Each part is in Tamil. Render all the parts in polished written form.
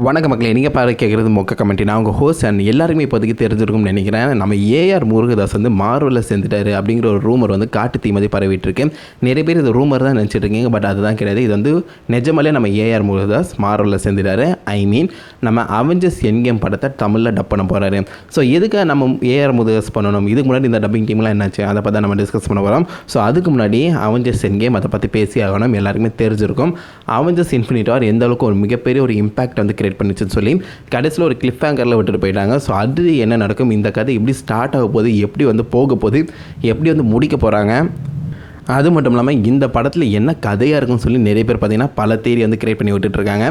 வணக்க மக்களே, நீங்கள் கேட்குறது மொக்க கமெண்ட்டி. நான் உங்கள் ஹோஸ்ட் அண்ட் எல்லாருமே இப்போதைக்கு தெரிஞ்சிருக்கும்னு நினைக்கிறேன். நம்ம ஏஆர் முருகதாஸ் வந்து மார்வலில் சேர்ந்துட்டாரு அப்படிங்கிற ஒரு ரூமர் வந்து காட்டு தீமதி பரவிட்டு இருக்கு. நிறைய பேர் இது ரூமர் தான் நினச்சிட்டு இருக்கீங்க, பட் அதுதான் கிடையாது. இது வந்து நிஜமாலே நம்ம ஏஆர் முருகதாஸ் மார்வலில் சேர்ந்துட்டாரு. நம்ம அவெஞ்சர்ஸ் என்கேம் படத்தை தமிழில் டப் பண்ண போகிறாரு. ஸோ எதுக்காக நம்ம ஏஆர் முருகதாஸ் பண்ணணும்? இதுக்கு முன்னாடி இந்த டப்பிங் டீம்லாம் என்னாச்சு, அதை பற்றி நம்ம டிஸ்கஸ் பண்ண போகிறோம். ஸோ அதுக்கு முன்னாடி அவெஞ்சர்ஸ் என்கேம் அதை பற்றி பேசி ஆகணும். எல்லாருக்குமே தெரிஞ்சிருக்கும் அவெஞ்சர்ஸ் இன்ஃபினிட்டி வார் எந்த அளவுக்கு ஒரு மிகப்பெரிய ஒரு இம்பாக்ட் வந்து கிரியேட் பண்ணிச்சுன்னு சொல்லி கடைசியில் ஒரு கிளிஃப் ஹேங்கரில் விட்டுட்டு போயிட்டாங்க. ஸோ அது என்ன நடக்கும், இந்த கதை எப்படி ஸ்டார்ட் ஆக போகுது, எப்படி வந்து போக போகுது, எப்படி வந்து முடிக்க போகிறாங்க, அது மட்டும் இல்லாமல் இந்த படத்தில் என்ன கதையாக இருக்குன்னு சொல்லி நிறைய பேர் பார்த்திங்கன்னா பல தேரி வந்து கிரியேட் பண்ணி விட்டுட்ருக்காங்க.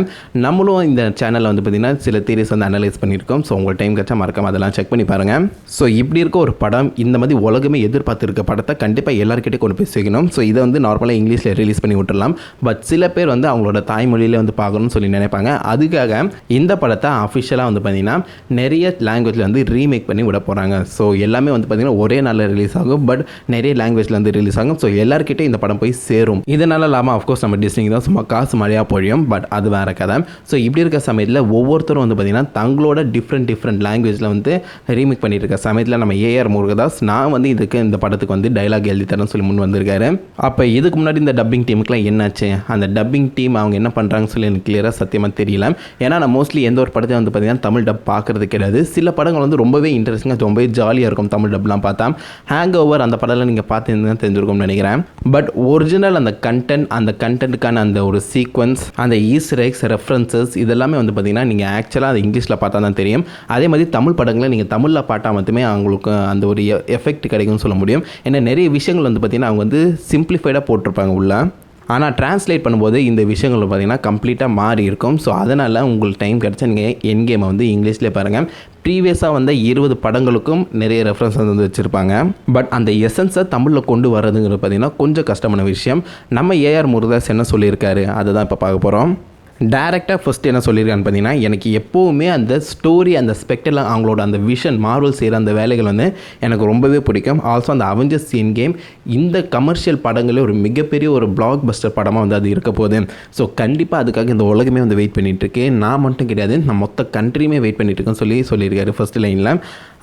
நம்மளும் இந்த சேனலில் வந்து பார்த்திங்கன்னா சில தேரிஸ் வந்து அனலைஸ் பண்ணியிருக்கோம். ஸோ உங்கள் டைம் கச்சா மறக்காம அதெல்லாம் செக் பண்ணி பாருங்கள். ஸோ இப்படி இருக்க ஒரு படம், இந்த மாதிரி உலகமே எதிர்பார்த்துருக்க படத்தை கண்டிப்பாக எல்லாருக்கிட்டே கொண்டு போய் சேர்க்கணும். ஸோ இதை வந்து நார்மலாக இங்கிலீஷில் ரிலீஸ் பண்ணி விட்டுடலாம். பட் சில பேர் வந்து அவங்களோட தாய்மொழியில் வந்து பார்க்கணும்னு சொல்லி நினைப்பாங்க. அதுக்காக இந்த படத்தை அஃபிஷியலாக வந்து பார்த்திங்கன்னா நிறைய லாங்குவேஜில் வந்து ரீமேக் பண்ணி விட போகிறாங்க. ஸோ எல்லாமே வந்து பார்த்திங்கன்னா ஒரே நாளில் ரிலீஸ் ஆகும், பட் நிறைய லாங்குவேஜில் வந்து ரிலீஸ் ஆகும். ஸோ எல்லாருக்கிட்டே இந்த படம் போய் சேரும். இதனால இல்லாமல் அஃப்கோர்ஸ் நம்ம டிஸ்னிக்கு தான் சும்மா காசு மழையாக பொழியும், பட் அது வேற கதை. ஸோ இப்படி இருக்க சமயத்தில் ஒவ்வொருத்தரும் வந்து பார்த்திங்கன்னா தங்களோட டிஃப்ரெண்ட் லாங்குவேஜில் வந்து ரீமேக் பண்ணிட்டு இருக்க சமயத்தில் நம்ம ஏஆர் முருகதாஸ் நான் வந்து இந்த படத்துக்கு வந்து டைலாக் எழுதி தரேன்னு சொல்லி முன் வந்திருக்காரு. அப்போ இதுக்கு முன்னாடி இந்த டப்பிங் டீமுக்குலாம் என்னாச்சு, அந்த டப்பிங் டீம் அவங்க என்ன பண்ணுறாங்கன்னு சொல்லி எனக்கு கிளியராக சத்தியமாக தெரியல. ஏன்னா நான் மோஸ்ட்லி எந்த ஒரு படத்தையும் வந்து பார்த்திங்கன்னா தமிழ் டப் பார்க்குறது கிடையாது. சில படங்கள் வந்து ரொம்பவே இன்ட்ரெஸ்டிங்காக ரொம்பவே ஜாலியாக இருக்கும் தமிழ் டப்லாம் பார்த்தா. ஹேங் ஓவர் அந்த படம்லாம் நீங்கள் பார்த்துருந்தீங்கன்னா தெரிஞ்சிருக்கும்னு நினைக்கிறேன். பட் ஒரிஜினல் அந்த கண்டென்ட்டுக்கான அந்த ஒரு சீக்வன்ஸ், அந்த ஈஸ்டர் எக்ஸ், ரெஃபரன்சஸ் இதெல்லாமே வந்து பார்த்திங்கன்னா நீங்கள் ஆக்சுவலாக அதை இங்கிலீஷில் பார்த்தா தான் தெரியும். அதே மாதிரி தமிழ் படங்களை நீங்கள் தமிழில் பார்த்தா மட்டுமே அவங்களுக்கு அந்த ஒரு எஃபெக்ட் கிடைக்கும்னு சொல்ல முடியும். ஏன்னா நிறைய விஷயங்கள் வந்து பார்த்திங்கன்னா அவங்க வந்து சிம்பிளிஃபைடாக போட்டிருப்பாங்க உள்ள, ஆனால் ட்ரான்ஸ்லேட் பண்ணும்போது இந்த விஷயங்கள் பார்த்திங்கன்னா கம்ப்ளீட்டாக மாறி இருக்கும். ஸோ அதனால் உங்களுக்கு டைம் கிடச்சா நீங்கள் என் கேமை வந்து இங்கிலீஷ்லேயே பாருங்கள். ப்ரீவியஸாக வந்த 20 படங்களுக்கும் நிறைய ரெஃபரன்ஸ் வந்து வச்சுருப்பாங்க. பட் அந்த எசன்ஸை தமிழில் கொண்டு வரதுங்கிறது பார்த்திங்கன்னா கொஞ்சம் கஷ்டமான விஷயம். நம்ம ஏஆர் முருகதாஸ் என்ன சொல்லியிருக்காரு அதை தான் இப்போ பார்க்க போகிறோம். டேரெக்டாக ஃபஸ்ட்டு என்ன சொல்லியிருக்கான்னு பார்த்தீங்கன்னா, எனக்கு எப்போவுமே அந்த ஸ்டோரி, அந்த ஸ்பெக்டில் அவங்களோட அந்த விஷன், மார்வல் செய்கிற அந்த வேலைகள் வந்து எனக்கு ரொம்பவே பிடிக்கும். ஆல்சோ அந்த அவெஞ்சர்ஸ் என்கேம் இந்த கமர்ஷியல் படங்களே ஒரு மிகப்பெரிய ஒரு பிளாக் பஸ்டர் படமாக வந்து அது இருக்க போகுது. ஸோ கண்டிப்பாக அதுக்காக இந்த உலகமே வந்து வெயிட் பண்ணிகிட்ருக்கு. நான் மட்டும் கிடையாது, நான் மொத்த கண்ட்ரியுமே வெயிட் பண்ணிகிட்ருக்கேன்னு சொல்லியிருக்காரு ஃபஸ்ட்டு லைனில்.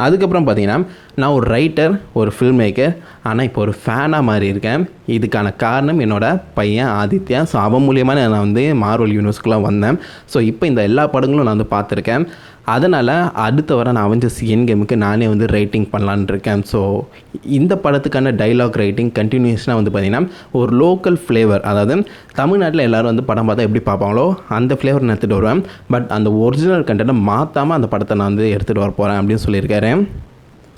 அதுக்கப்புறம் பார்த்தீங்கன்னா, நான் ஒரு ரைட்டர், ஒரு ஃபில்ம் மேக்கர், ஆனால் இப்போ ஒரு ஃபேனாக மாறி இருக்கேன். இதுக்கான காரணம் என்னோடய பையன் ஆதித்யா. ஸோ அவன் மூலியமாக நான் வந்து மார்வல் யூனிவர்ஸ்க்குலாம் வந்தேன். ஸோ இப்போ இந்த எல்லா படங்களும் நான் வந்து பார்த்துருக்கேன். அதனால் அடுத்த வர நான் அவெஞ்சர்ஸ் என் கேமுக்கு நானே வந்து ரைட்டிங் பண்ணலான்னு இருக்கேன். ஸோ இந்த படத்துக்கான டைலாக் ரைட்டிங் கண்டினியூஷனாக வந்து பார்த்திங்கன்னா ஒரு லோக்கல் ஃப்ளேவர், அதாவது தமிழ்நாட்டில் எல்லோரும் வந்து படம் பார்த்தா எப்படி பார்ப்பாங்களோ அந்த ஃப்ளேவர் நான் எடுத்துகிட்டு வருவேன். பட் அந்த ஒரிஜினல் கண்டென்ட்டை மாற்றாமல் அந்த படத்தை நான் வந்து எடுத்துகிட்டு வர போகிறேன் அப்படின்னு சொல்லியிருக்காரு.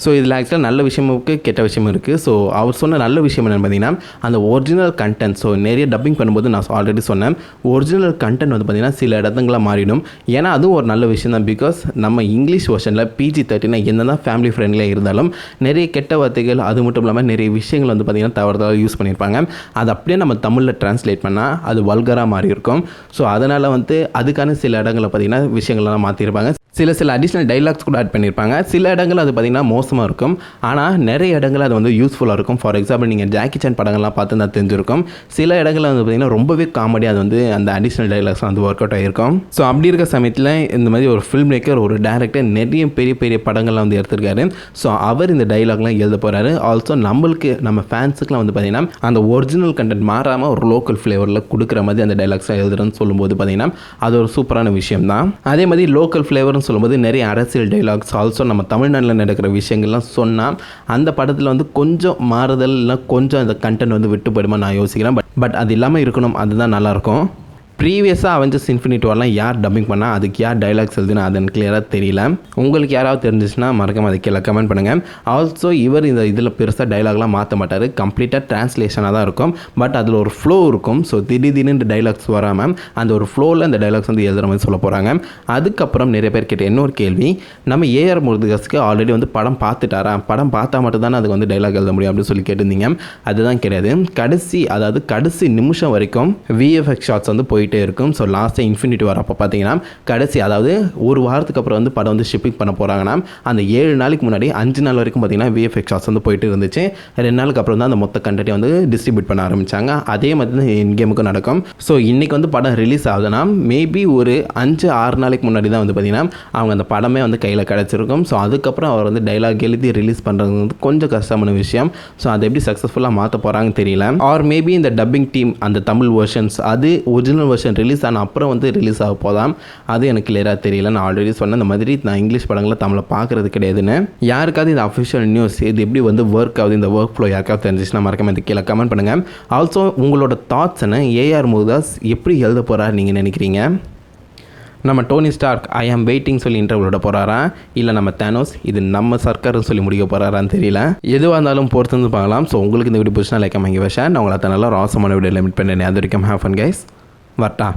ஸோ இதில் ஆக்சுவலாக நல்ல விஷயமுக்கு கெட்ட விஷயம் இருக்குது. ஸோ அவர் சொன்ன நல்ல விஷயம் என்னென்னு பார்த்தீங்கன்னா, அந்த ஒரிஜினல் கண்டென்ட், ஸோ நிறைய டப்பிங் பண்ணும்போது நான் ஆல்ரெடி சொன்னேன், ஒரிஜினல் கண்டென்ட் வந்து பார்த்திங்கன்னா சில இடத்துங்களாக மாறிடும். ஏன்னா அதுவும் ஒரு நல்ல விஷயம் தான். பிகாஸ் நம்ம இங்கிலீஷ் வெர்ஷனில் PG-13 என்ன தான் ஃபேமிலி ஃப்ரெண்ட்லியாக இருந்தாலும் நிறைய கெட்ட வார்த்தைகள், அது மட்டும் இல்லாமல் நிறைய விஷயங்கள் வந்து பார்த்திங்கன்னா தவறுதலாக யூஸ் பண்ணியிருப்பாங்க. அது அப்படியே நம்ம தமிழில் ட்ரான்ஸ்லேட் பண்ணால் அது வல்கராக மாறி இருக்கும். ஸோ அதனால் வந்து அதுக்கான சில இடங்களில் பார்த்திங்கன்னா விஷயங்கள்லாம் மாற்றிருப்பாங்க. சில அடிஷ்னல் டைலாக்ஸ் கூட ஆட் பண்ணியிருப்பாங்க. சில இடங்கள் அது பார்த்திங்கன்னா மோசமாக இருக்கும், ஆனால் நிறைய இடங்கள் அது வந்து யூஸ்ஃபுல்லாக இருக்கும். ஃபார் எக்ஸாம்பிள் நீங்கள் ஜாக்கி சான் படங்கள்லாம் பார்த்து தான் தெரிஞ்சிருக்கும். சில இடங்களில் வந்து பார்த்திங்கன்னா ரொம்பவே காமெடியாக அது வந்து அந்த அடிஷ்னல் டைலாக்ஸ் வந்து ஒர்க் அவுட் ஆகிருக்கும். ஸோ அப்படி இருக்க சமயத்தில் இந்த மாதிரி ஒரு ஃபில்ம் மேக்கர், ஒரு டேரக்டர் நிறைய பெரிய படங்கள்லாம் வந்து எடுத்திருக்காரு. ஸோ அவர் இந்த டைலாக்லாம் எழுத போகிறாரு. ஆல்சோ நம்மளுக்கு, நம்ம ஃபேன்ஸுக்குலாம் வந்து பார்த்திங்கன்னா அந்த ஒரிஜினல் கண்டென்ட் மாறாமல் ஒரு லோக்கல் ஃப்ளேவரில் கொடுக்குற மாதிரி அந்த டைலாக்ஸ்லாம் எழுதுறேன்னு சொல்லும்போது பார்த்திங்கன்னா அது ஒரு சூப்பரான விஷயம் தான். அதே மாதிரி லோக்கல் ஃப்ளேவர்னு சொல்லும்போது நிறைய அரசியல் டைலாக்ஸ், ஆல்சோ நம்ம தமிழ்நாட்டில் நடக்கிற விஷயங்கள்லாம் சொன்னால் அந்த படத்தில் வந்து கொஞ்சம் மாறுதல், இல்லை கொஞ்சம் அந்த கண்டென்ட் வந்து விட்டுப்படுமா நான் யோசிக்கிறேன். பட் அது இல்லாமல் இருக்கணும், அதுதான் நல்லாயிருக்கும். ப்ரீவியஸாக அவெஞ்சர்ஸ் இன்ஃபினிட்டி வார்லாம் யார் டப்பிங் பண்ணால், அதுக்கு யார் டைலாக்ஸ் எழுதுனா அதுன்னு கிளியராக தெரியல. உங்களுக்கு யாராவது தெரிஞ்சிச்சுன்னா மறக்காம அது கீழே கமெண்ட் பண்ணுங்கள். ஆல்சோ இவர் இதில் பெருசாக டைலாக்லாம் மாற்ற மாட்டார், கம்ப்ளீட்டாக ட்ரான்ஸ்லேஷனாக தான் இருக்கும். பட் அதில் ஒரு ஃப்ளோ இருக்கும். ஸோ திடீர்னு டைலாக்ஸ் வராமல் அந்த ஒரு ஃப்ளோவில் அந்த டைலாக்ஸ் வந்து எழுதுகிற மாதிரி சொல்ல போகிறாங்க. அதுக்கப்புறம் நிறைய பேர் கேட்ட இன்னொரு கேள்வி, நம்ம ஏஆர் முருகதாஸ்க்கு ஆல்ரெடி வந்து படம் பார்த்துட்டாரா, படம் பார்த்தா மட்டும் தானே அதுக்கு வந்து டைலாக் எழுத முடியும் அப்படின்னு சொல்லி கேட்டிருந்தீங்க. அதுதான் கிடையாது. கடைசி நிமிஷம் வரைக்கும் VFX ஷாட்ஸ் வந்து போயிட்டு போயிட்டே இருக்கும். ஸோ லாஸ்ட்டாக இன்ஃபினிட்டி வார் அப்போ பார்த்தீங்கன்னா கடைசி அதாவது ஒரு வாரத்துக்கு அப்புறம் வந்து படம் வந்து ஷிப்பிங் பண்ண போகிறாங்கன்னா அந்த 7 நாளைக்கு முன்னாடி 5 நாள் வரைக்கும் பார்த்தீங்கன்னா விஎஃப்எக்ஸ் ஷாட்ஸ் வந்து போயிட்டு இருந்துச்சு. 2 நாளுக்கு அப்புறம் தான் அந்த மொத்த கண்டென்ட்டை வந்து டிஸ்ட்ரிபியூட் பண்ண ஆரம்பித்தாங்க. அதே மாதிரி தான் என் கேமுக்கும் நடக்கும். ஸோ இன்றைக்கி வந்து படம் ரிலீஸ் ஆகுதுன்னா மேபி ஒரு 5-6 நாளைக்கு முன்னாடி தான் வந்து பார்த்திங்கன்னா அவங்க அந்த படமே வந்து கையில் கிடச்சிருக்கும். ஸோ அதுக்கப்புறம் அவர் வந்து டைலாக் எழுதி ரிலீஸ் பண்ணுறது வந்து கொஞ்சம் கஷ்டமான விஷயம். ஸோ அதை எப்படி சக்ஸஸ்ஃபுல்லாக மாற்ற போகிறாங்கன்னு தெரியல. ஆர் மேபி இந்த டப்பிங் டீம் அந்த தமிழ் வெர்ஷன்ஸ் அது ஒரிஜினல் வெர்ஷன் ரிலீஸ் ஆன அப்புறம் வந்து ரிலீஸ் ஆக போதாம். அது எனக்கு கிளியராக தெரியல. நான் ஆல்ரெடி சொன்ன இந்த மாதிரி நான் இங்கிலீஷ் படங்களை தமிழை பார்க்குறது கிடையாதுன்னு. யாருக்காவது இந்த அஃபிஷியல் நியூஸ் இது எப்படி வந்து ஒர்க் ஆகுது இந்த ஒர்க் ஃப்ளோ யாருக்காவது தெரிஞ்சிச்சுன்னா மறக்காம இந்த கீழே கமெண்ட் பண்ணுங்கள். ஆல்சோ உங்களோட தாட்ஸ் என்ன, ஏஆர் முருகதாஸ் எப்படி எழுத போகிறார் நீங்கள் நினைக்கிறீங்க? நம்ம டோனி ஸ்டார்க் ஐ ஆம் வெயிட்டிங் சொல்லி இன்டர்வியூட போகிறாரா, இல்லை நம்ம தேனோஸ் இது நம்ம சர்க்கார்னு சொல்லி முடிக்க போகிறாரான்னு தெரியல. எதுவாக இருந்தாலும் பொறுத்து வந்து பார்க்கலாம். ஸோ உங்களுக்கு இந்த வீடியோ பிடிச்சினா லைக் அமைங்க ஷேர். நான் உங்களை நல்லா ராசமான வீடியோ லிமிட் பண்ணேன். அது வரைக்கும் ஹேவ் ஃபன் கைஸ். வரட்டா.